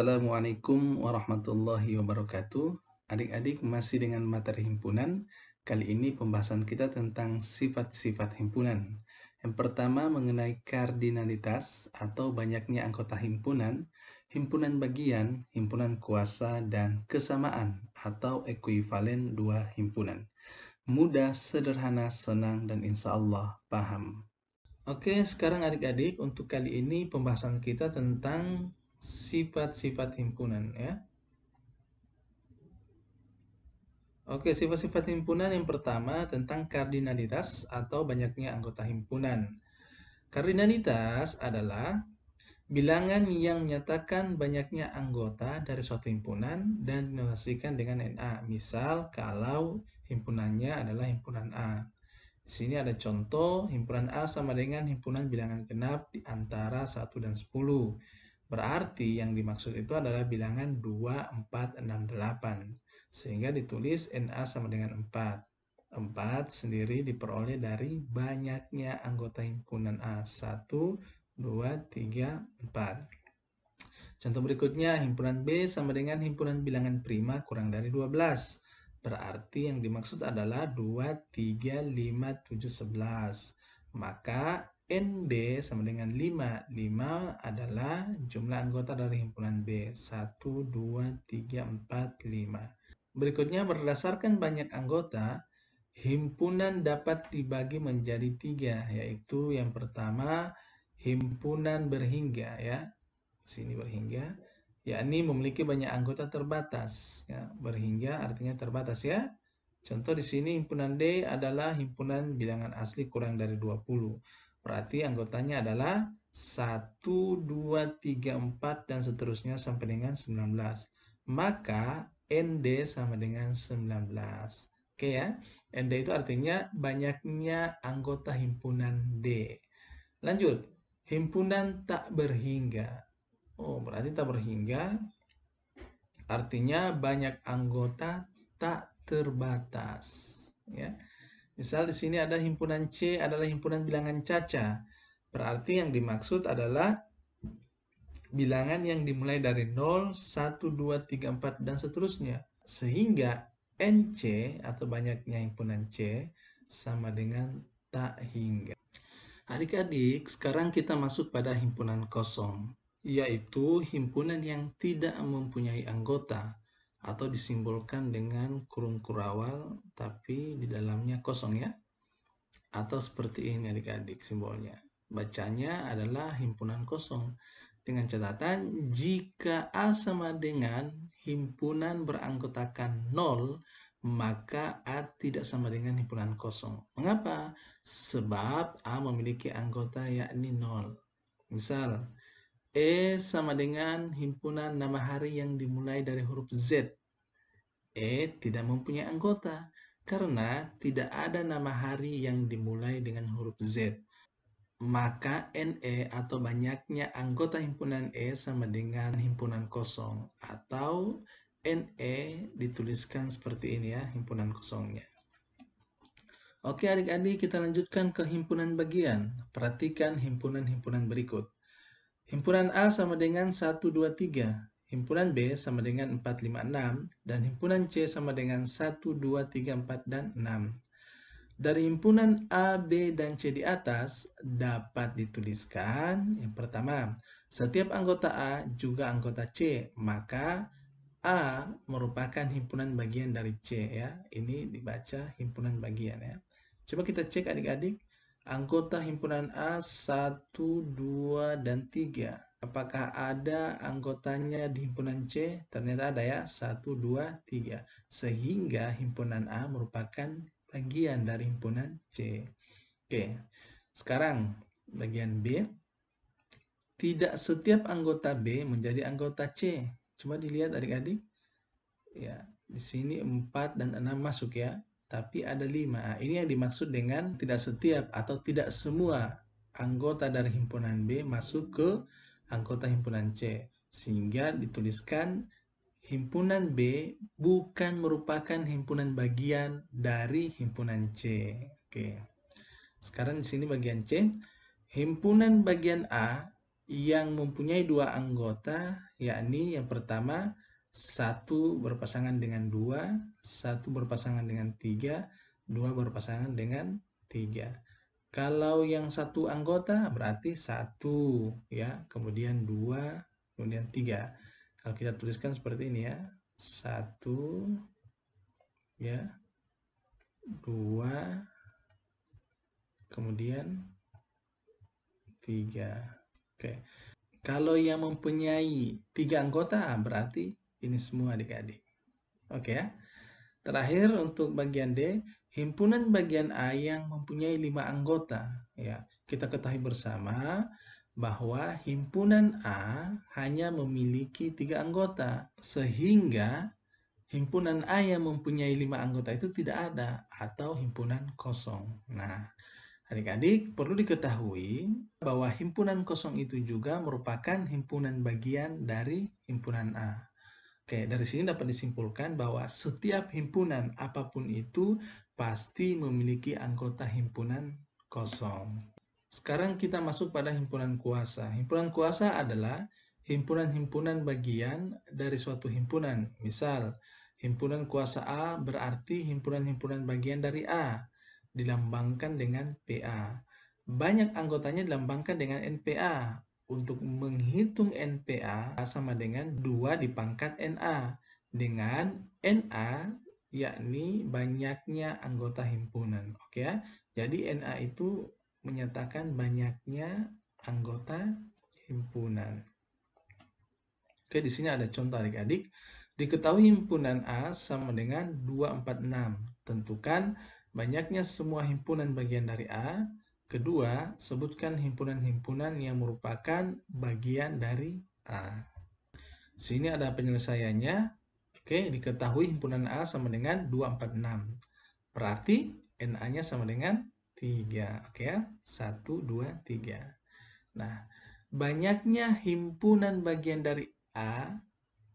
Assalamualaikum warahmatullahi wabarakatuh. Adik-adik masih dengan materi himpunan. Kali ini pembahasan kita tentang sifat-sifat himpunan. Yang pertama mengenai kardinalitas atau banyaknya anggota himpunan, himpunan bagian, himpunan kuasa, dan kesamaan atau ekuivalen dua himpunan. Mudah, sederhana, senang, dan insya Allah paham. Oke, sekarang adik-adik untuk kali ini pembahasan kita tentang sifat-sifat himpunan ya. Oke, sifat-sifat himpunan yang pertama tentang kardinalitas atau banyaknya anggota himpunan. Kardinalitas adalah bilangan yang menyatakan banyaknya anggota dari suatu himpunan dan dinotasikan dengan NA. Misal kalau himpunannya adalah himpunan A. Di sini ada contoh, himpunan A sama dengan himpunan bilangan genap di antara 1 dan 10. Berarti yang dimaksud itu adalah bilangan 2, 4, 6, 8. Sehingga ditulis NA sama dengan 4. 4 sendiri diperoleh dari banyaknya anggota himpunan A. 1, 2, 3, 4. Contoh berikutnya, himpunan B sama dengan himpunan bilangan prima kurang dari 12. Berarti yang dimaksud adalah 2, 3, 5, 7, 11. Maka NB sama dengan 5. 5 adalah jumlah anggota dari himpunan B. 1, 2, 3, 4, 5. Berikutnya, berdasarkan banyak anggota, himpunan dapat dibagi menjadi 3, yaitu yang pertama, himpunan berhingga ya. Sini berhingga, yakni memiliki banyak anggota terbatas. Ya, berhingga artinya terbatas ya. Contoh di sini himpunan D adalah himpunan bilangan asli kurang dari 20. Berarti anggotanya adalah 1, 2, 3, 4, dan seterusnya sampai dengan 19. Maka ND sama dengan 19. Oke ya, ND itu artinya banyaknya anggota himpunan D. Lanjut, himpunan tak berhingga. Oh, berarti tak berhingga artinya banyak anggota tak terbatas. Ya. Misal di sini ada himpunan C adalah himpunan bilangan caca. Berarti yang dimaksud adalah bilangan yang dimulai dari 0, 1, 2, 3, 4, dan seterusnya. Sehingga NC atau banyaknya himpunan C sama dengan tak hingga. Adik-adik, sekarang kita masuk pada himpunan kosong, yaitu himpunan yang tidak mempunyai anggota atau disimbolkan dengan kurung kurawal tapi di dalamnya kosong ya. Atau seperti ini adik-adik simbolnya. Bacanya adalah himpunan kosong. Dengan catatan jika A sama dengan himpunan beranggotakan 0, maka A tidak sama dengan himpunan kosong. Mengapa? Sebab A memiliki anggota yakni 0. Misal, E sama dengan himpunan nama hari yang dimulai dari huruf Z. E tidak mempunyai anggota karena tidak ada nama hari yang dimulai dengan huruf Z. Maka NE atau banyaknya anggota himpunan E sama dengan himpunan kosong. Atau NE dituliskan seperti ini ya, himpunan kosongnya. Oke adik-adik, kita lanjutkan ke himpunan bagian. Perhatikan himpunan-himpunan berikut. Himpunan A sama dengan 1, 2, 3. Himpunan B sama dengan 4, 5, 6. Dan himpunan C sama dengan 1, 2, 3, 4, dan 6. Dari himpunan A, B, dan C di atas dapat dituliskan yang pertama, setiap anggota A juga anggota C, maka A merupakan himpunan bagian dari C ya. Ini dibaca himpunan bagian ya. Coba kita cek adik-adik, anggota himpunan A 1, 2, dan 3. Apakah ada anggotanya di himpunan C? Ternyata ada ya, 1, 2, 3. Sehingga himpunan A merupakan bagian dari himpunan C. Oke, sekarang bagian B. Tidak setiap anggota B menjadi anggota C. Coba dilihat adik-adik. Ya, di sini 4 dan 6 masuk ya. Tapi ada 5. Ini yang dimaksud dengan tidak setiap atau tidak semua anggota dari himpunan B masuk ke anggota himpunan C. Sehingga dituliskan himpunan B bukan merupakan himpunan bagian dari himpunan C. Oke. Sekarang di sini bagian C. Himpunan bagian A yang mempunyai dua anggota, yakni yang pertama, satu berpasangan dengan dua, satu berpasangan dengan tiga, dua berpasangan dengan tiga. Kalau yang satu anggota berarti satu, ya, kemudian dua, kemudian tiga. Kalau kita tuliskan seperti ini ya, satu, ya, dua, kemudian tiga. Oke. Kalau yang mempunyai tiga anggota, berarti ini semua adik-adik. Oke ya. Terakhir untuk bagian D, himpunan bagian A yang mempunyai 5 anggota. Ya, kita ketahui bersama bahwa himpunan A hanya memiliki 3 anggota, sehingga himpunan A yang mempunyai 5 anggota itu tidak ada, atau himpunan kosong. Nah, adik-adik perlu diketahui bahwa himpunan kosong itu juga merupakan himpunan bagian dari himpunan A. Oke, dari sini dapat disimpulkan bahwa setiap himpunan apapun itu pasti memiliki anggota himpunan kosong. Sekarang kita masuk pada himpunan kuasa. Himpunan kuasa adalah himpunan-himpunan bagian dari suatu himpunan. Misal, himpunan kuasa A berarti himpunan-himpunan bagian dari A, dilambangkan dengan PA. Banyak anggotanya dilambangkan dengan NPA. Untuk menghitung NPA sama dengan 2 dipangkat NA. Dengan NA yakni banyaknya anggota himpunan. Oke ya. Jadi NA itu menyatakan banyaknya anggota himpunan. Oke, di sini ada contoh adik-adik. Diketahui himpunan A sama dengan 246. Tentukan banyaknya semua himpunan bagian dari A. Kedua, sebutkan himpunan-himpunan yang merupakan bagian dari A. Sini ada penyelesaiannya. Oke, diketahui himpunan A sama dengan 246. Berarti NA-nya sama dengan 3. Oke ya, 1, 2, 3. Nah, banyaknya himpunan bagian dari A,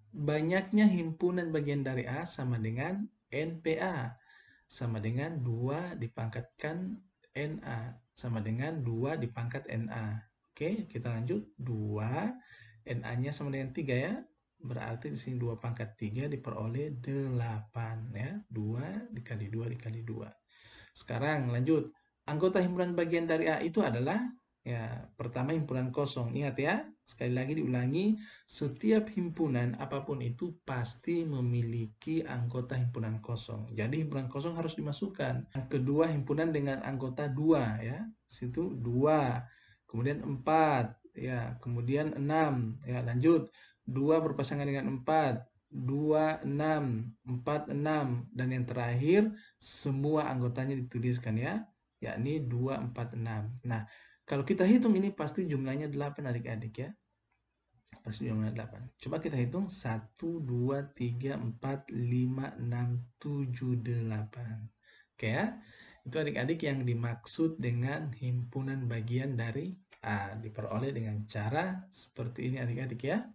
banyaknya himpunan bagian dari A sama dengan NPA. Sama dengan 2 dipangkatkan NA. Sama dengan 2 dipangkat NA. Oke, kita lanjut. 2, NA-nya sama dengan 3 ya. Berarti di sini 2 pangkat 3 diperoleh 8 ya. 2 dikali 2 dikali 2. Sekarang lanjut. Anggota himpunan bagian dari A itu adalah ya, pertama himpunan kosong. Ingat ya, sekali lagi diulangi, setiap himpunan apapun itu pasti memiliki anggota himpunan kosong. Jadi himpunan kosong harus dimasukkan. Yang kedua, himpunan dengan anggota 2 ya. Situ 2. Kemudian 4 ya, kemudian 6 ya, lanjut. 2 berpasangan dengan 4. 2, 6, 4, 6. Dan yang terakhir, semua anggotanya dituliskan ya, yakni 2, 4, 6. Nah, kalau kita hitung ini pasti jumlahnya 8 adik-adik ya. Pasti jumlahnya 8. Coba kita hitung 1, 2, 3, 4, 5, 6, 7, 8. Oke ya. Itu adik-adik yang dimaksud dengan himpunan bagian dari A. Diperoleh dengan cara seperti ini adik-adik ya.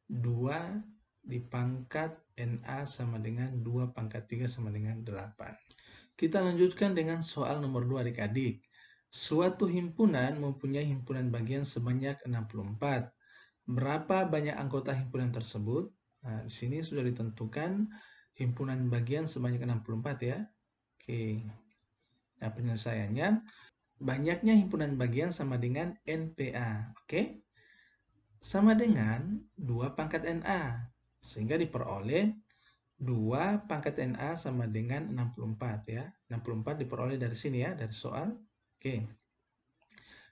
2 dipangkat NA sama dengan 2 pangkat 3 sama dengan 8. Kita lanjutkan dengan soal nomor 2 adik-adik. Suatu himpunan mempunyai himpunan bagian sebanyak 64. Berapa banyak anggota himpunan tersebut? Nah, di sini sudah ditentukan himpunan bagian sebanyak 64 ya. Oke. Nah, penyelesaiannya, banyaknya himpunan bagian sama dengan NPA. Oke. Sama dengan 2 pangkat NA. Sehingga diperoleh 2 pangkat NA sama dengan 64 ya. 64 diperoleh dari sini ya, dari soal. Oke.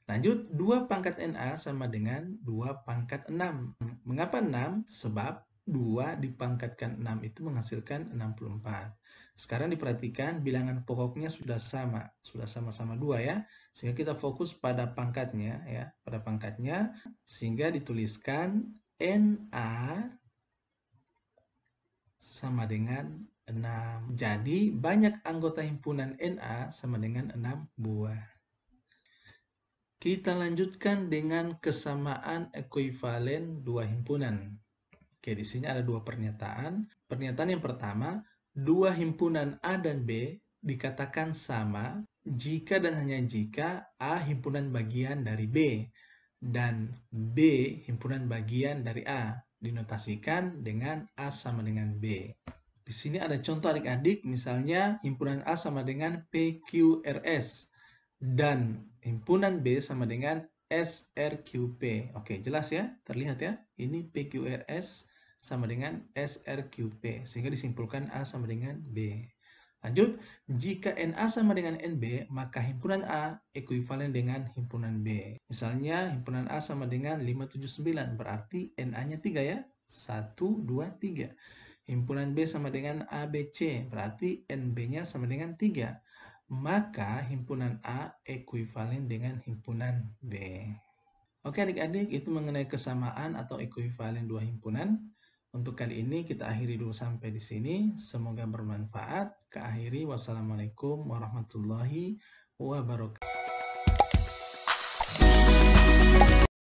Lanjut, 2 pangkat NA sama dengan 2 pangkat 6. Mengapa 6? Sebab 2 dipangkatkan 6 itu menghasilkan 64. Sekarang diperhatikan bilangan pokoknya sudah sama. Sudah sama-sama 2 ya. Sehingga kita fokus pada pangkatnya ya. Pada pangkatnya. Sehingga dituliskan NA sama dengan 6. Jadi banyak anggota himpunan NA sama dengan 6 buah. Kita lanjutkan dengan kesamaan ekuivalen dua himpunan. Oke, di sini ada dua pernyataan. Pernyataan yang pertama, dua himpunan A dan B dikatakan sama jika dan hanya jika A himpunan bagian dari B. dan B himpunan bagian dari A. Dinotasikan dengan A sama dengan B. Di sini ada contoh adik-adik, misalnya himpunan A sama dengan PQRS dan himpunan B sama dengan SRQP. Oke, jelas ya? Terlihat ya? Ini PQRS sama dengan SRQP, sehingga disimpulkan A sama dengan B. Lanjut, jika NA sama dengan NB, maka himpunan A ekuivalen dengan himpunan B. Misalnya, himpunan A sama dengan 579, berarti NA-nya 3 ya. 1, 2, 3. Himpunan B sama dengan ABC, berarti NB-nya sama dengan 3. Maka himpunan A ekuivalen dengan himpunan B. Oke adik-adik, itu mengenai kesamaan atau ekuivalen dua himpunan. Untuk kali ini kita akhiri dulu sampai di sini. Semoga bermanfaat. Keakhiri, wassalamualaikum warahmatullahi wabarakatuh.